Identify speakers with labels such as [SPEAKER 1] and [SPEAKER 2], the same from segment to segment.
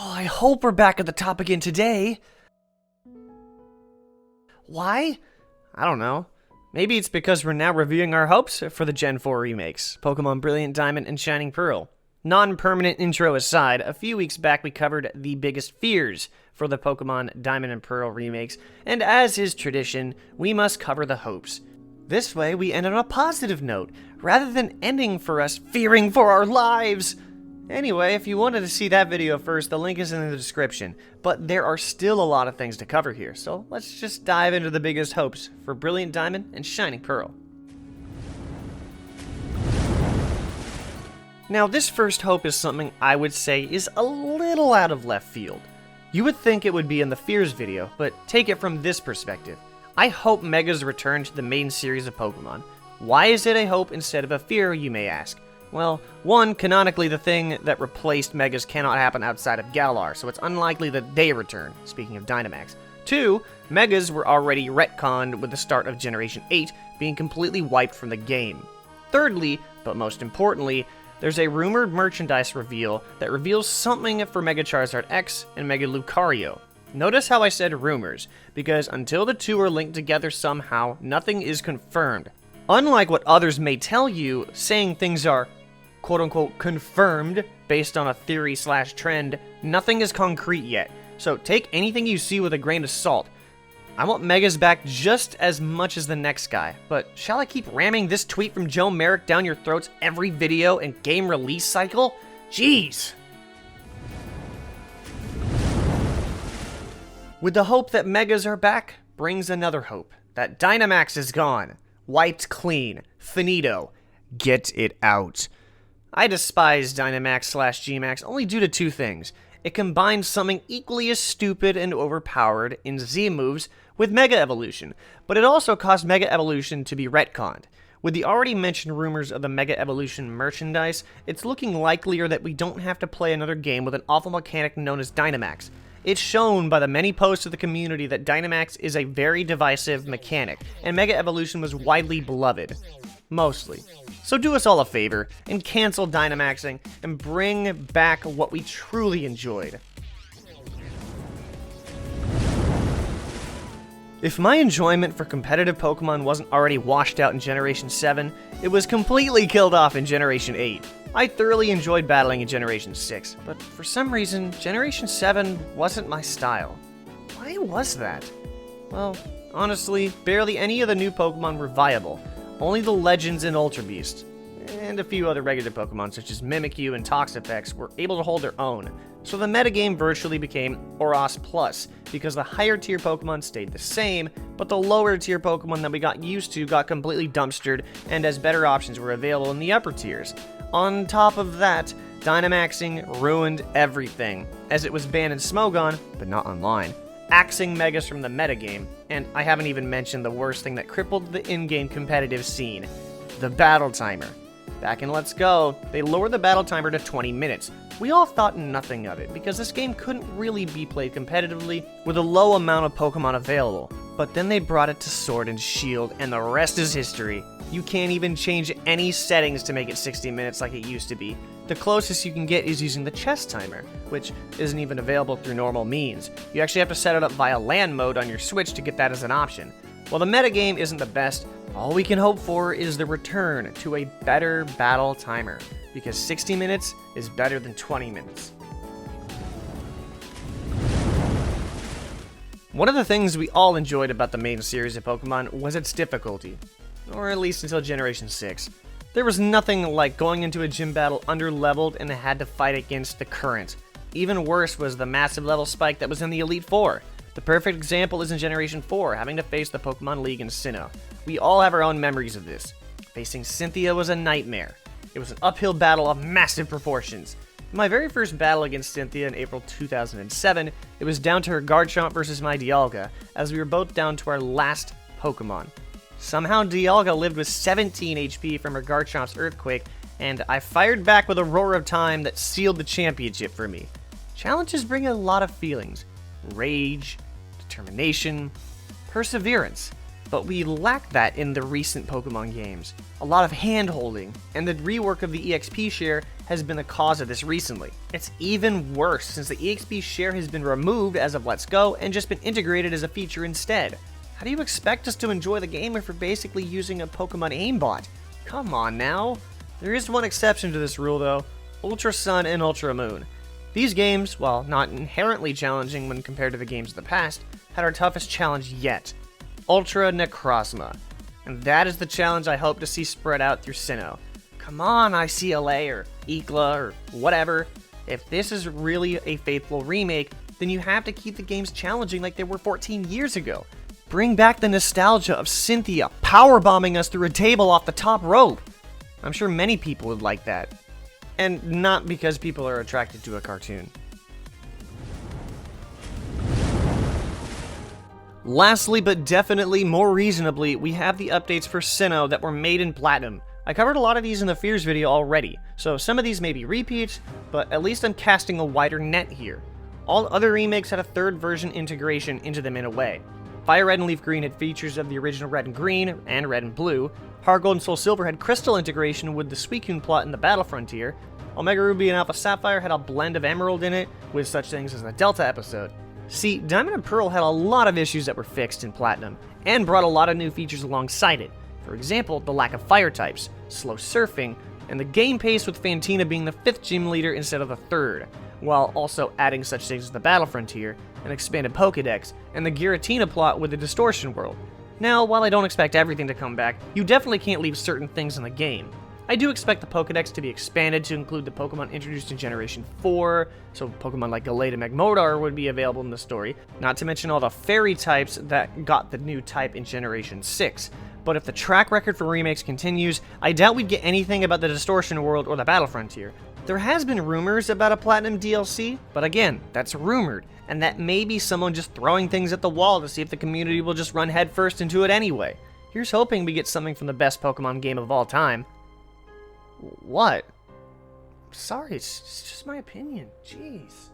[SPEAKER 1] Oh, I hope we're back at the top again today. Why? I don't know. Maybe it's because we're now reviewing our hopes for the Gen 4 remakes, Pokemon Brilliant Diamond and Shining Pearl. Non-permanent intro aside, a few weeks back we covered the biggest fears for the Pokemon Diamond and Pearl remakes, and as is tradition, we must cover the hopes. This way we end on a positive note, rather than ending for us fearing for our lives. Anyway, if you wanted to see that video first, the link is in the description. But there are still a lot of things to cover here, so let's just dive into the biggest hopes for Brilliant Diamond and Shining Pearl. Now, this first hope is something I would say is a little out of left field. You would think it would be in the Fears video, but take it from this perspective. I hope Megas return to the main series of Pokemon. Why is it a hope instead of a fear, you may ask? Well, one, canonically the thing that replaced Megas cannot happen outside of Galar, so it's unlikely that they return, speaking of Dynamax. Two, Megas were already retconned with the start of Generation 8 being completely wiped from the game. Thirdly, but most importantly, there's a rumored merchandise reveal that reveals something for Mega Charizard X and Mega Lucario. Notice how I said rumors, because until the two are linked together somehow, nothing is confirmed. Unlike what others may tell you, saying things are quote-unquote confirmed based on a theory/trend, nothing is concrete yet, so take anything you see with a grain of salt. I want Megas back just as much as the next guy, but shall I keep ramming this tweet from Joe Merrick down your throats every video and game release cycle? Jeez! With the hope that Megas are back, brings another hope, that Dynamax is gone. Wiped clean. Finito. Get it out. I despise Dynamax/Gmax only due to two things. It combines something equally as stupid and overpowered in Z moves with Mega Evolution, but it also caused Mega Evolution to be retconned. With the already mentioned rumors of the Mega Evolution merchandise, it's looking likelier that we don't have to play another game with an awful mechanic known as Dynamax. It's shown by the many posts of the community that Dynamax is a very divisive mechanic, and Mega Evolution was widely beloved. Mostly. So do us all a favor, and cancel Dynamaxing, and bring back what we truly enjoyed. If my enjoyment for competitive Pokemon wasn't already washed out in Generation 7, it was completely killed off in Generation 8. I thoroughly enjoyed battling in Generation 6, but for some reason, Generation 7 wasn't my style. Why was that? Well, honestly, barely any of the new Pokemon were viable. Only the Legends and Ultra Beast, and a few other regular Pokemon such as Mimikyu and Toxapex were able to hold their own, so the metagame virtually became Oros Plus, because the higher tier Pokemon stayed the same, but the lower tier Pokemon that we got used to got completely dumpstered, and as better options were available in the upper tiers. On top of that, Dynamaxing ruined everything, as it was banned in Smogon, but not online, axing Megas from the metagame, and I haven't even mentioned the worst thing that crippled the in-game competitive scene, the battle timer. Back in Let's Go, they lowered the battle timer to 20 minutes. We all thought nothing of it, because this game couldn't really be played competitively with a low amount of Pokemon available. But then they brought it to Sword and Shield, and the rest is history. You can't even change any settings to make it 60 minutes like it used to be. The closest you can get is using the chest timer, which isn't even available through normal means. You actually have to set it up via LAN mode on your Switch to get that as an option. While the metagame isn't the best, all we can hope for is the return to a better battle timer, because 60 minutes is better than 20 minutes. One of the things we all enjoyed about the main series of Pokemon was its difficulty, or at least until Generation 6. There was nothing like going into a gym battle under-leveled and had to fight against the current. Even worse was the massive level spike that was in the Elite Four. The perfect example is in Generation 4, having to face the Pokemon League in Sinnoh. We all have our own memories of this. Facing Cynthia was a nightmare. It was an uphill battle of massive proportions. In my very first battle against Cynthia in April 2007, it was down to her Garchomp versus my Dialga, as we were both down to our last Pokemon. Somehow Dialga lived with 17 HP from her Garchomp's Earthquake, and I fired back with a Roar of Time that sealed the championship for me. Challenges bring a lot of feelings. Rage, determination, perseverance. but we lack that in the recent Pokemon games. A lot of hand-holding, and the rework of the EXP share has been the cause of this recently. It's even worse since the EXP share has been removed as of Let's Go and just been integrated as a feature instead. How do you expect us to enjoy the game if we're basically using a Pokemon aimbot? Come on now. There is one exception to this rule though, Ultra Sun and Ultra Moon. These games, while not inherently challenging when compared to the games of the past, had our toughest challenge yet, Ultra Necrozma. And that is the challenge I hope to see spread out through Sinnoh. Come on, ICLA or ICLA or whatever. If this is really a faithful remake, then you have to keep the games challenging like they were 14 years ago. Bring back the nostalgia of Cynthia powerbombing us through a table off the top rope. I'm sure many people would like that. And not because people are attracted to a cartoon. Lastly, but definitely more reasonably, we have the updates for Sinnoh that were made in Platinum. I covered a lot of these in the Fears video already, so some of these may be repeats, but at least I'm casting a wider net here. All other remakes had a third version integration into them in a way. Fire Red and Leaf Green had features of the original Red and Green, and Red and Blue. Heart Gold and Soul Silver had crystal integration with the Suicune plot in the Battle Frontier. Omega Ruby and Alpha Sapphire had a blend of Emerald in it, with such things as the Delta episode. See, Diamond and Pearl had a lot of issues that were fixed in Platinum, and brought a lot of new features alongside it. For example, the lack of fire types, slow surfing, and the game pace with Fantina being the 5th gym leader instead of the 3rd, while also adding such things as the Battle Frontier, an expanded Pokédex, and the Giratina plot with the Distortion World. Now, while I don't expect everything to come back, you definitely can't leave certain things in the game. I do expect the Pokédex to be expanded to include the Pokemon introduced in Generation 4, so Pokemon like Gallade and Magmodar would be available in the story, not to mention all the fairy types that got the new type in Generation 6. But if the track record for remakes continues, I doubt we'd get anything about the Distortion World or the Battle Frontier. There has been rumors about a Platinum DLC, but again, that's rumored, and that may be someone just throwing things at the wall to see if the community will just run headfirst into it anyway. Here's hoping we get something from the best Pokemon game of all time. What? Sorry, it's just my opinion. Jeez.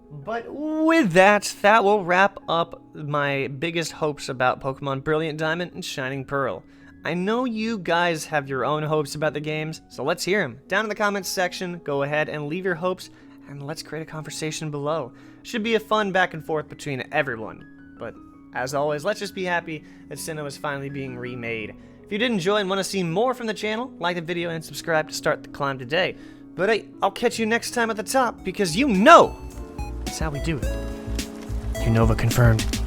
[SPEAKER 1] But with that will wrap up my biggest hopes about Pokemon Brilliant Diamond and Shining Pearl. I know you guys have your own hopes about the games, so let's hear them. Down in the comments section, go ahead and leave your hopes, and let's create a conversation below. Should be a fun back and forth between everyone. But as always, let's just be happy that Sinnoh is finally being remade. If you did enjoy and want to see more from the channel, like the video and subscribe to start the climb today. But hey, I'll catch you next time at the top, because you know that's how we do it. Unova confirmed.